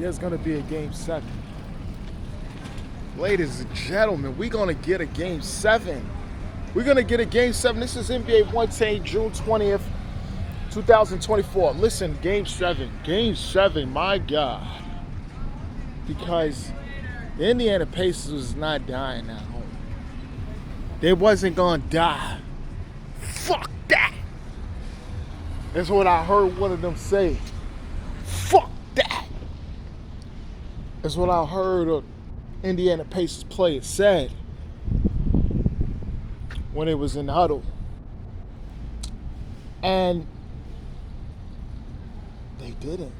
there's going to be a Game 7. Ladies and gentlemen, we're going to get a Game 7. We're going to get a Game 7. This is NBA Onetake, June 20th, 2024. Listen, Game 7. Game 7, my God. Because the Indiana Pacers was not dying at home. They wasn't going to die. Fuck that. That's what I heard one of them say. Fuck that. That's what I heard an Indiana Pacers player said when it was in the huddle. And they didn't.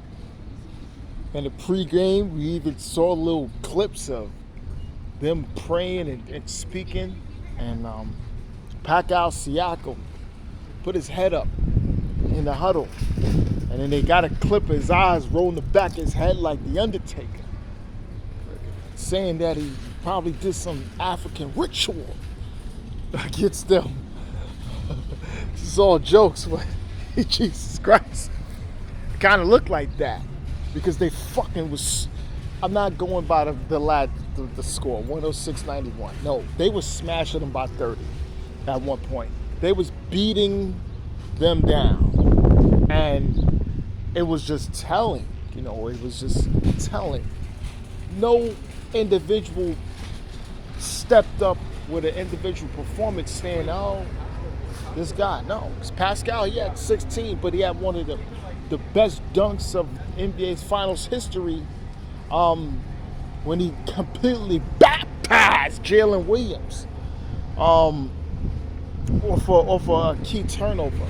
In the pregame, we even saw little clips of them praying and speaking. And Pascal Siakam put his head up in the huddle. And then they got a clip of his eyes rolling the back of his head like the Undertaker, saying that he probably did some African ritual against them. This is all jokes, but Jesus Christ. It kind of looked like that because they fucking was. I'm not going by the score, 106-91. No, they was smashing them by 30 at one point. They was beating them down. And it was just telling, it was just telling. No individual stepped up with an individual performance saying, oh, this guy. No, it's Pascal. He had 16, but he had one of the best dunks of NBA's finals history when he completely baptized Jalen Williams off a key turnover.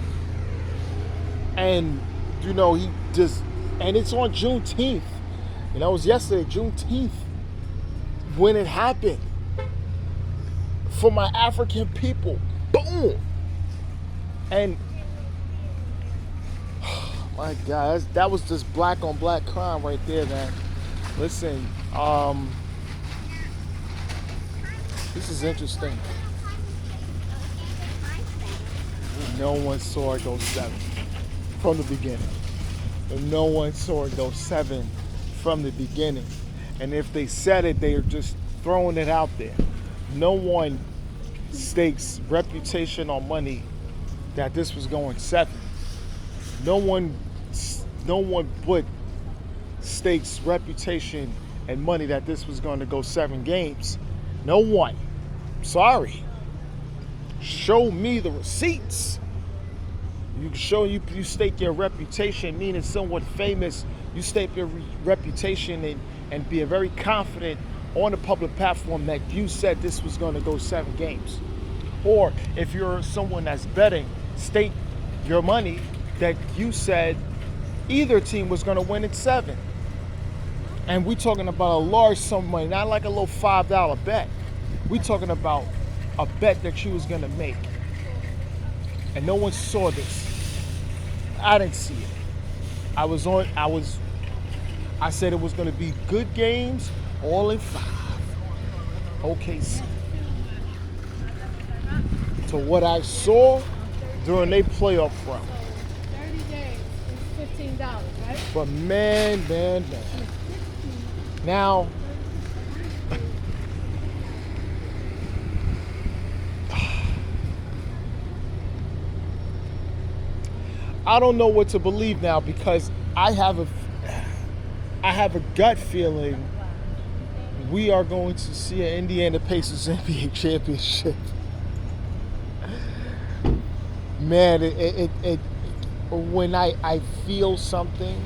And, he just, and it's on Juneteenth. It was yesterday, Juneteenth, when it happened. For my African people. Boom. And, my God, that was just black on black crime right there, man. Listen, this is interesting. No one saw it go 7 from the beginning. And no one saw it go 7 from the beginning. And if they said it, they are just throwing it out there. No one stakes reputation or money that this was going 7. No one put stakes reputation and money that this was going to go 7 games. No one. Sorry. Show me the receipts. You show you stake your reputation, meaning somewhat famous. You stake your reputation and be very confident on the public platform that you said this was going to go 7 games. Or if you're someone that's betting, stake your money that you said either team was going to win at 7. And we're talking about a large sum of money, not like a little $5 bet. We're talking about a bet that you was going to make. And no one saw this. I didn't see it. I said it was going to be good games, all in 5. OKC. So what I saw during their playoff run. 30 days is $15, right? But man. Now, I don't know what to believe now because I have a gut feeling we are going to see an Indiana Pacers NBA championship. Man, it when I feel something,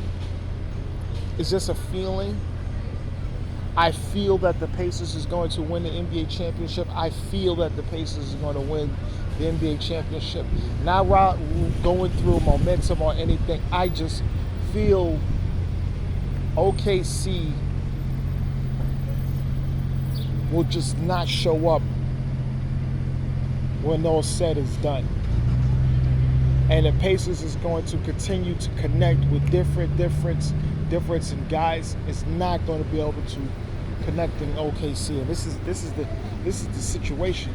it's just a feeling. I feel that the Pacers is going to win the NBA championship. I feel that the Pacers is going to win the NBA championship. Not going through momentum or anything. I just feel OKC will just not show up when all said is done. And the Pacers is going to continue to connect with difference in guys. It's not going to be able to connect in OKC. And this is the situation.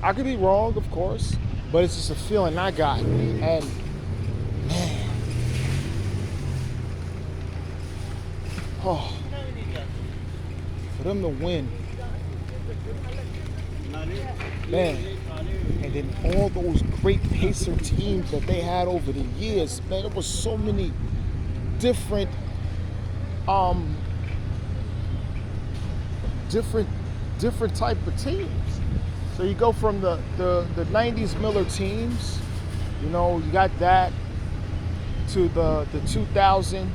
I could be wrong, of course, but it's just a feeling I got. And man, Oh, for them to win, man. And then all those great Pacer teams that they had over the years, man. There was so many different, um, different, different type of teams. So you go from the 90s Miller teams, you know, you got that, to the 2000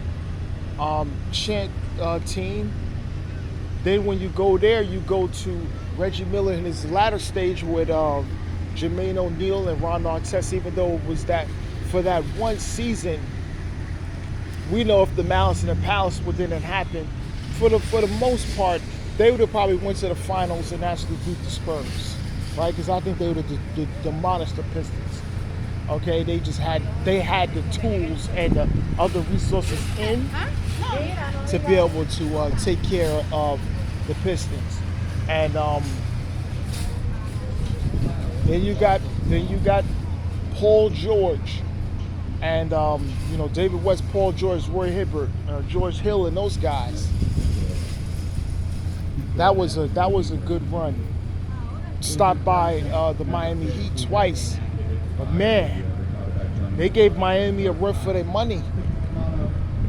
Chant team. Then when you go there, you go to Reggie Miller in his latter stage with Jermaine O'Neal and Ron Artest, even though it was that for that one season, we know if the Malice in the Palace didn't happen, for the most part, they would have probably went to the finals and actually beat the Spurs, right? Because I think they would have demolished the Pistons. Okay, they had the tools and the other resources to be able to take care of the Pistons, and then you got Paul George, and you know, David West, Paul George, Roy Hibbert, George Hill, and those guys. That was a good run. Stopped by the Miami Heat twice, but man, they gave Miami a run for their money.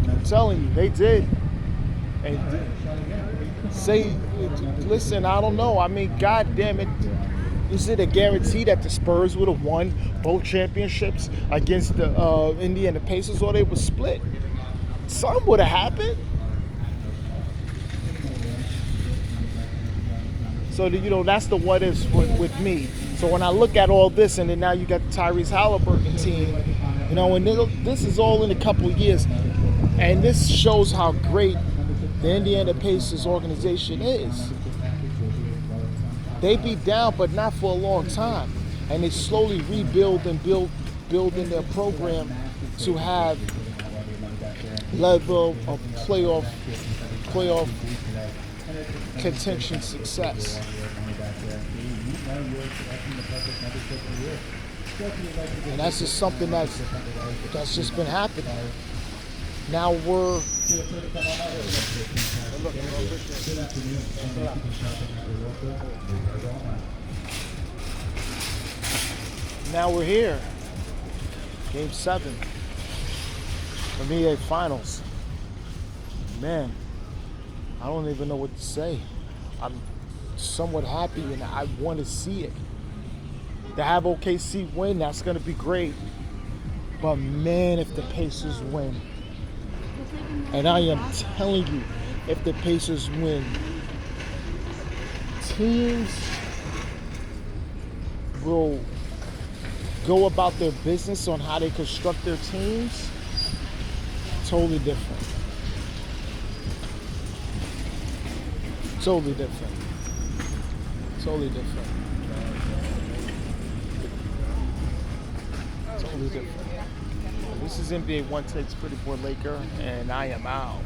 I'm telling you, they did. And listen, I don't know. I mean, God damn it. Is it a guarantee that the Spurs would have won both championships against the Indy and the Pacers, or they would split? Something would have happened. So, you know, that's the what ifs with me. So when I look at all this, and then now you got the Tyrese Halliburton team, you know, and this is all in a couple of years, and this shows how great the Indiana Pacers organization is. They be down, but not for a long time, and they slowly rebuild and build in their program to have level of playoff contention success. And that's just something that's just been happening. Now we're here. Game 7. NBA Finals. Man, I don't even know what to say. I'm somewhat happy, and I want to see it. To have OKC win, that's going to be great. But man, if the Pacers win, and I am telling you, if the Pacers win, teams will go about their business on how they construct their teams totally different. Totally different. Totally different. Totally different. This is NBA Onetake's Pretty Boy Laker, and I am out.